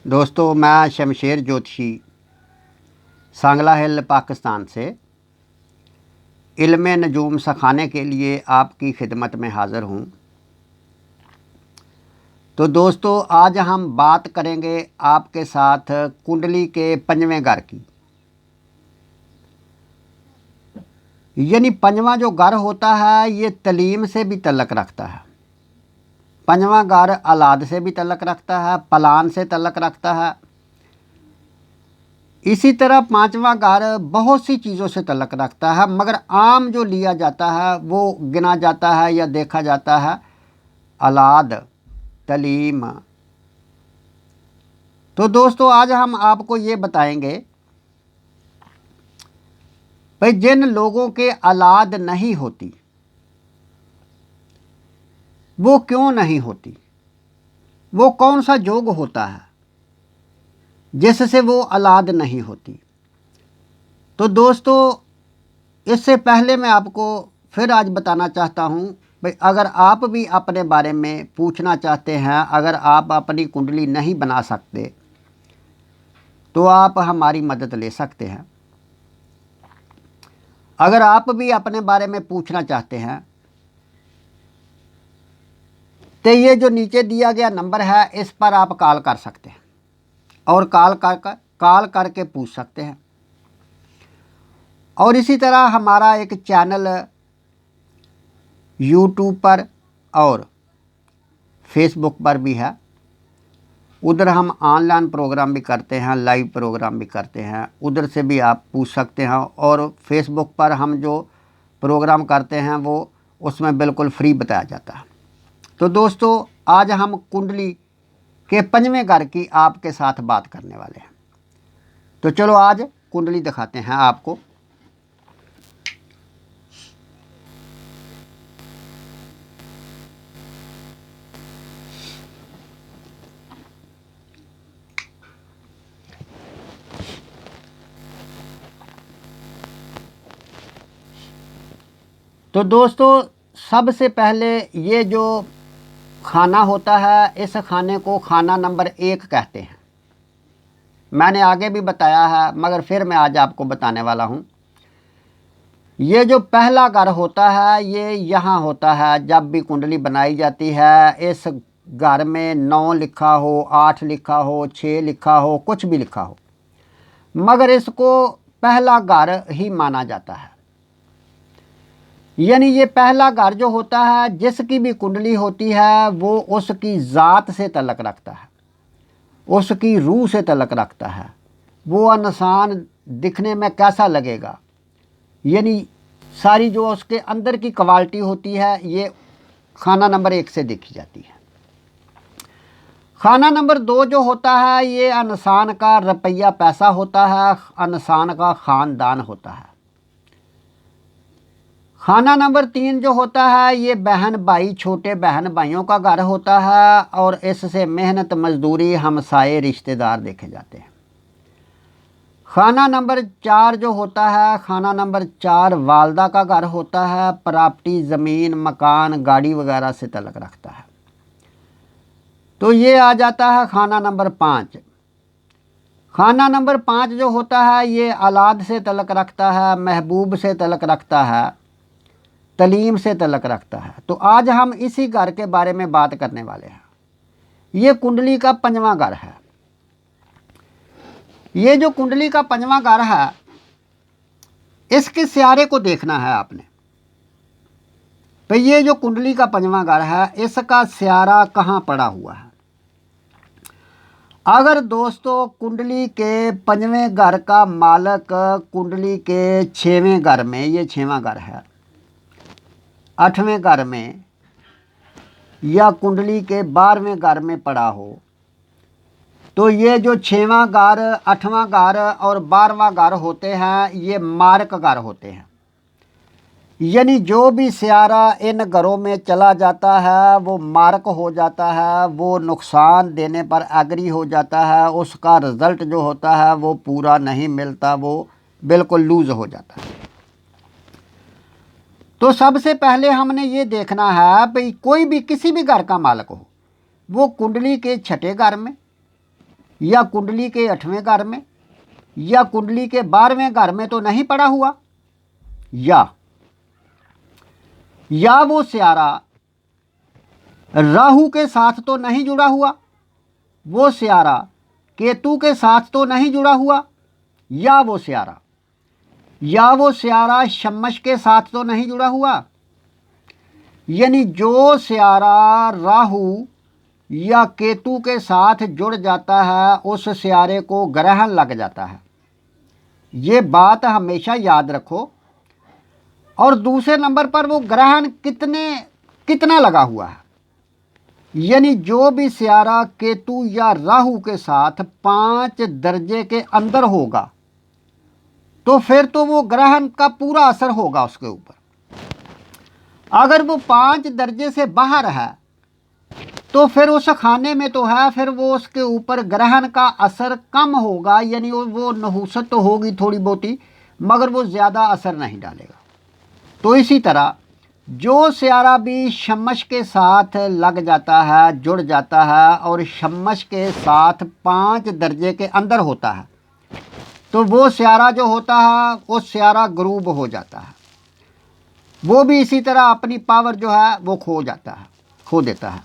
दोस्तों, मैं शमशेर ज्योतिषी सांगला हिल पाकिस्तान से इल्म नजूम सिखाने के लिए आपकी खिदमत में हाज़िर हूँ। तो दोस्तों, आज हम बात करेंगे आपके साथ कुंडली के पंजवें घर की। यानी पंजवां जो घर होता है ये तलीम से भी तल्लक रखता है। पंजवां घर औलाद से भी तल्लक रखता है, पलान से तल्लक रखता है। इसी तरह पांचवां घर बहुत सी चीज़ों से तल्लक रखता है, मगर आम जो लिया जाता है वो गिना जाता है या देखा जाता है औलाद, तलीम। तो दोस्तों, आज हम आपको ये बताएंगे भाई जिन लोगों के औलाद नहीं होती वो क्यों नहीं होती, वो कौन सा योग होता है जिससे वो औलाद नहीं होती। तो दोस्तों, इससे पहले मैं आपको फिर आज बताना चाहता हूँ भाई अगर आप भी अपने बारे में पूछना चाहते हैं, अगर आप अपनी कुंडली नहीं बना सकते तो आप हमारी मदद ले सकते हैं। अगर आप भी अपने बारे में पूछना चाहते हैं तो ये जो नीचे दिया गया नंबर है इस पर आप कॉल कर सकते हैं और कॉल करके पूछ सकते हैं। और इसी तरह हमारा एक चैनल यूट्यूब पर और फेसबुक पर भी है। उधर हम ऑनलाइन प्रोग्राम भी करते हैं, लाइव प्रोग्राम भी करते हैं, उधर से भी आप पूछ सकते हैं। और फेसबुक पर हम जो प्रोग्राम करते हैं वो उसमें बिल्कुल फ्री बताया जाता है। तो दोस्तों, आज हम कुंडली के पंजवें घर की आपके साथ बात करने वाले हैं। तो चलो आज कुंडली दिखाते हैं आपको। तो दोस्तों, सबसे पहले ये जो खाना होता है इस खाने को खाना नंबर 1 कहते हैं। मैंने आगे भी बताया है मगर फिर मैं आज आपको बताने वाला हूँ। ये जो पहला घर होता है ये यहाँ होता है। जब भी कुंडली बनाई जाती है इस घर में 9 लिखा हो, 8 लिखा हो, 6 लिखा हो, कुछ भी लिखा हो, मगर इसको पहला घर ही माना जाता है। यानी ये पहला घर जो होता है जिसकी भी कुंडली होती है वो उसकी ज़ात से तल्लक रखता है, उसकी रूह से तल्लक रखता है। वो इंसान दिखने में कैसा लगेगा, यानी सारी जो उसके अंदर की क्वालिटी होती है ये खाना नंबर 1 से देखी जाती है। खाना नंबर 2 जो होता है ये इंसान का रुपया पैसा होता है, इंसान का ख़ानदान होता है। खाना नंबर 3 जो होता है ये बहन भाई, छोटे बहन भाइयों का घर होता है और इससे मेहनत मजदूरी हमसाए रिश्तेदार देखे जाते हैं। खाना नंबर 4 जो होता है, खाना नंबर 4 वालदा का घर होता है। प्रॉपर्टी, ज़मीन, मकान, गाड़ी वगैरह से तल्लक रखता है। तो ये आ जाता है खाना नंबर 5। खाना नंबर 5 जो होता है ये औलाद से तल्लक रखता है, महबूब से तल्लक रखता है, तलीम से तल्लक रखता है। तो आज हम इसी घर के बारे में बात करने वाले हैं। ये कुंडली का पंजवां घर है। ये जो कुंडली का पंजवां घर है इसके सियारे को देखना है आपने। तो ये जो कुंडली का पंजवां घर है इसका सियारा कहाँ पड़ा हुआ है। अगर दोस्तों कुंडली के पंजवें घर का मालक कुंडली के 6वें घर में, ये 6वां घर है, 8वें घर में या कुंडली के 12वें घर में पड़ा हो तो ये जो 6वां घर, 8वां घर और 12वां घर होते हैं ये मारक घर होते हैं। यानी जो भी सियारा इन घरों में चला जाता है वो मारक हो जाता है, वो नुकसान देने पर एग्री हो जाता है, उसका रिज़ल्ट जो होता है वो पूरा नहीं मिलता, वो बिल्कुल लूज़ हो जाता है। तो सबसे पहले हमने ये देखना है भाई कोई भी किसी भी घर का मालिक हो वो कुंडली के 6ठे घर में, या कुंडली के 8वें घर में या कुंडली के 12वें घर में तो नहीं पड़ा हुआ, या वो सियारा राहु के साथ तो नहीं जुड़ा हुआ, वो सियारा केतु के साथ तो नहीं जुड़ा हुआ, या वो सियारा शमश के साथ तो नहीं जुड़ा हुआ। यानी जो सियारा राहु या केतु के साथ जुड़ जाता है उस सियारे को ग्रहण लग जाता है। ये बात हमेशा याद रखो। और दूसरे नंबर पर वो ग्रहण कितना लगा हुआ है। यानी जो भी सियारा केतु या राहु के साथ 5 दर्जे के अंदर होगा तो फिर तो वो ग्रहण का पूरा असर होगा उसके ऊपर। अगर वो 5 दर्जे से बाहर है तो फिर उस खाने में तो है, फिर वो उसके ऊपर ग्रहण का असर कम होगा। यानी वो नहुसत तो होगी थोड़ी बहुती, मगर वो ज़्यादा असर नहीं डालेगा। तो इसी तरह जो सियारा भी शमश के साथ लग जाता है, जुड़ जाता है और शमश के साथ 5 दर्जे के अंदर होता है तो वो सियारा जो होता है वो सियारा गरूब हो जाता है। वो भी इसी तरह अपनी पावर जो है वो खो देता है।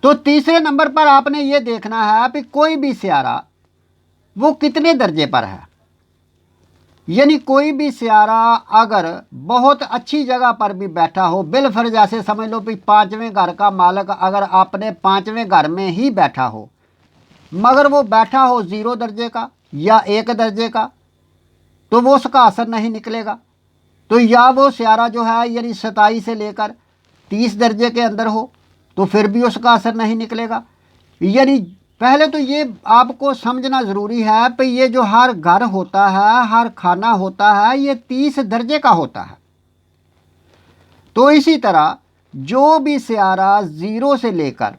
तो तीसरे नंबर पर आपने ये देखना है कि कोई भी सियारा वो कितने दर्जे पर है। यानी कोई भी सियारा अगर बहुत अच्छी जगह पर भी बैठा हो, बिलफर जैसे समझ लो कि 5वें घर का मालिक अगर आपने 5वें घर में ही बैठा हो, मगर वो बैठा हो 0 दर्जे का या 1 दर्जे का, तो वो उसका असर नहीं निकलेगा। तो या वो सियारा जो है यानी 27 से लेकर 30 दर्जे के अंदर हो तो फिर भी उसका असर नहीं निकलेगा। यानी पहले तो ये आपको समझना ज़रूरी है कि ये जो हर घर होता है, हर खाना होता है, ये 30 दर्जे का होता है। तो इसी तरह जो भी सियारा 0 से लेकर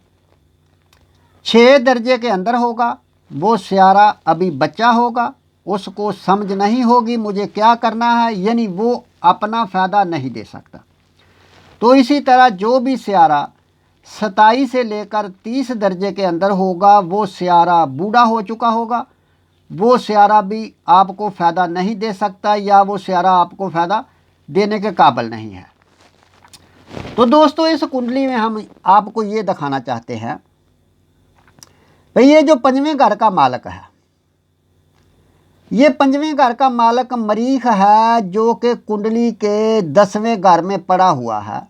6 दर्जे के अंदर होगा वो सियारा अभी बच्चा होगा, उसको समझ नहीं होगी मुझे क्या करना है, यानी वो अपना फ़ायदा नहीं दे सकता। तो इसी तरह जो भी सियारा 27 से लेकर 30 दर्जे के अंदर होगा वो सियारा बूढ़ा हो चुका होगा, वो सियारा भी आपको फ़ायदा नहीं दे सकता या वो सियारा आपको फ़ायदा देने के काबिल नहीं है। तो दोस्तों इस कुंडली में हम आपको ये दिखाना चाहते हैं भाई ये जो 5वें घर का मालिक है, ये 5वें घर का मालिक मरीख है जो कि कुंडली के 10वें घर में पड़ा हुआ है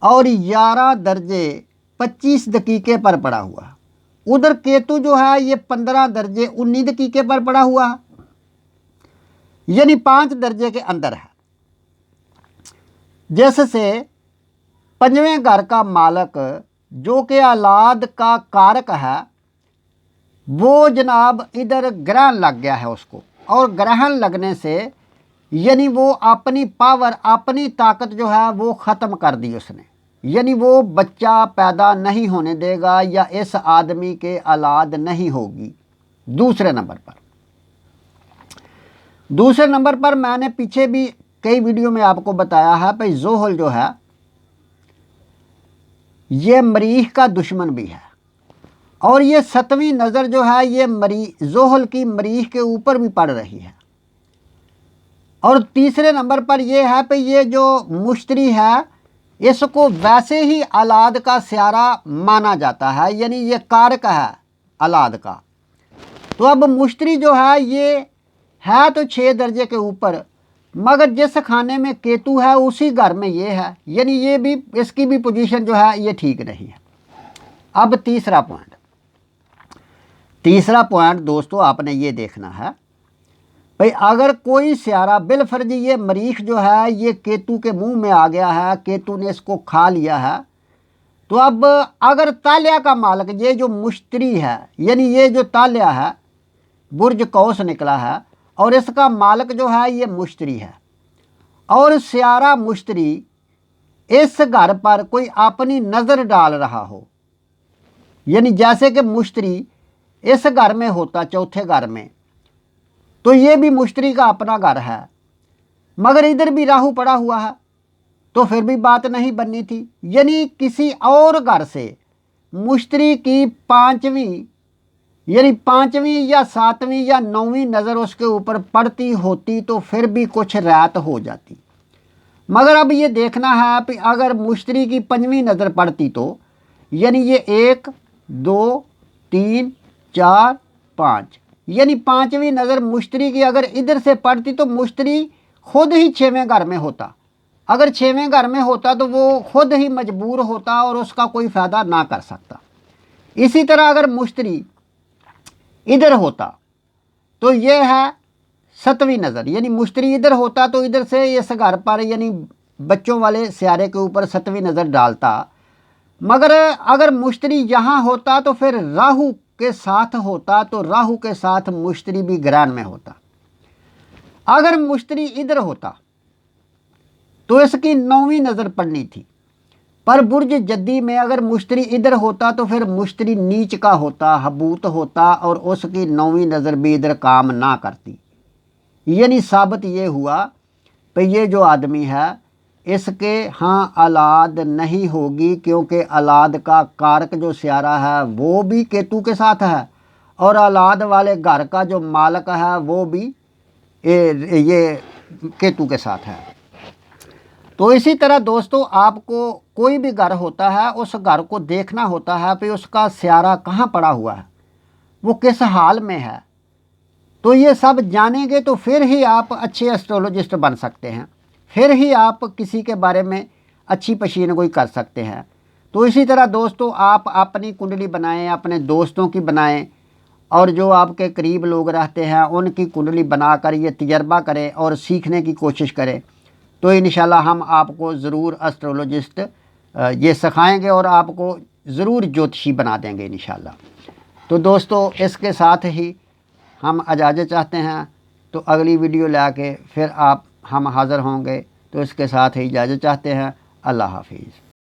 और 11 दर्जे 25 दकीके पर पड़ा हुआ है। उधर केतु जो है ये 15 दर्जे 19 दकीके पर पड़ा हुआ है, यानी 5 दर्जे के अंदर है। जिससे 5वें घर का मालिक जो कि औलाद का कारक है वो जनाब इधर ग्रहण लग गया है उसको, और ग्रहण लगने से यानी वो अपनी पावर अपनी ताकत जो है वो ख़त्म कर दी उसने। यानी वो बच्चा पैदा नहीं होने देगा या इस आदमी के औलाद नहीं होगी। दूसरे नंबर पर मैंने पीछे भी कई वीडियो में आपको बताया है भाई जोहल जो है ये मरीख का दुश्मन भी है, और ये 7वीं नज़र जो है ये जोहल की मरीख के ऊपर भी पड़ रही है। और तीसरे नंबर पर यह है कि ये जो मुश्तरी है इसको वैसे ही औलाद का सियारा माना जाता है, यानी ये कारक है औलाद का। तो अब मुश्तरी जो है ये है तो 6 दर्जे के ऊपर, मगर जिस खाने में केतु है उसी घर में ये है, यानी ये भी इसकी भी पोजीशन जो है ये ठीक नहीं है। अब तीसरा पॉइंट दोस्तों आपने ये देखना है भाई अगर कोई सियारा बिलफर्जी ये मरीख जो है ये केतु के मुंह में आ गया है, केतु ने इसको खा लिया है, तो अब अगर तालिया का मालिक ये जो मुश्तरी है यानी ये जो तालिया है बुर्ज कौस निकला है और इसका मालिक जो है ये मुश्तरी है, और सियारा मुश्तरी इस घर पर कोई अपनी नज़र डाल रहा हो, यानी जैसे कि मुश्तरी इस घर में होता चौथे घर में तो ये भी मुश्तरी का अपना घर है, मगर इधर भी राहु पड़ा हुआ है तो फिर भी बात नहीं बननी थी। यानी किसी और घर से मुश्तरी की पाँचवीं यानी पाँचवीं या सातवीं या नौवीं नज़र उसके ऊपर पड़ती होती तो फिर भी कुछ राहत हो जाती। मगर अब ये देखना है कि अगर मुश्तरी की पंजवीं नज़र पड़ती तो यानी ये 1 2 3 4 5 यानी पाँचवीं नज़र मुश्तरी की अगर इधर से पड़ती तो मुश्तरी खुद ही 6वें घर में होता। अगर 6वें घर में होता तो वो खुद ही मजबूर होता और उसका कोई फ़ायदा ना कर सकता। इसी तरह अगर मुश्तरी इधर होता तो ये है 7वीं नज़र, यानी मुश्तरी इधर होता तो इधर से इस घर पर यानी बच्चों वाले सियारे के ऊपर 7वीं नज़र डालता। मगर अगर मुश्तरी यहाँ होता तो फिर राहु के साथ होता तो राहु के साथ मुश्तरी भी ग्रहण में होता। अगर मुश्तरी इधर होता तो इसकी 9वीं नज़र पड़नी थी, पर बुर्ज जद्दी में अगर मुश्तरी इधर होता तो फिर मुश्तरी नीच का होता, हबूत होता और उसकी 9वीं नज़र भी इधर काम ना करती। यानी साबित ये हुआ कि ये जो आदमी है इसके हाँ औलाद नहीं होगी, क्योंकि औलाद का कारक जो सियारा है वो भी केतु के साथ है और औलाद वाले घर का जो मालक है वो भी ये केतु के साथ है। तो इसी तरह दोस्तों आपको कोई भी घर होता है उस घर को देखना होता है कि उसका सियारा कहाँ पड़ा हुआ है, वो किस हाल में है। तो ये सब जानेंगे तो फिर ही आप अच्छे एस्ट्रोलॉजिस्ट बन सकते हैं, फिर ही आप किसी के बारे में अच्छी पशीन गोई कर सकते हैं। तो इसी तरह दोस्तों आप अपनी कुंडली बनाएं, अपने दोस्तों की बनाएं और जो आपके करीब लोग रहते हैं उनकी कुंडली बनाकर ये तजर्बा करें और सीखने की कोशिश करें। तो इंशाल्लाह हम आपको ज़रूर एस्ट्रोलॉजिस्ट ये सिखाएंगे और आपको ज़रूर ज्योतिषी बना देंगे इंशाल्लाह। तो दोस्तों इसके साथ ही हम इजाज़त चाहते हैं, तो अगली वीडियो लाके फिर हम हाज़िर होंगे। तो इसके साथ ही इजाज़त चाहते हैं। अल्लाह हाफिज़।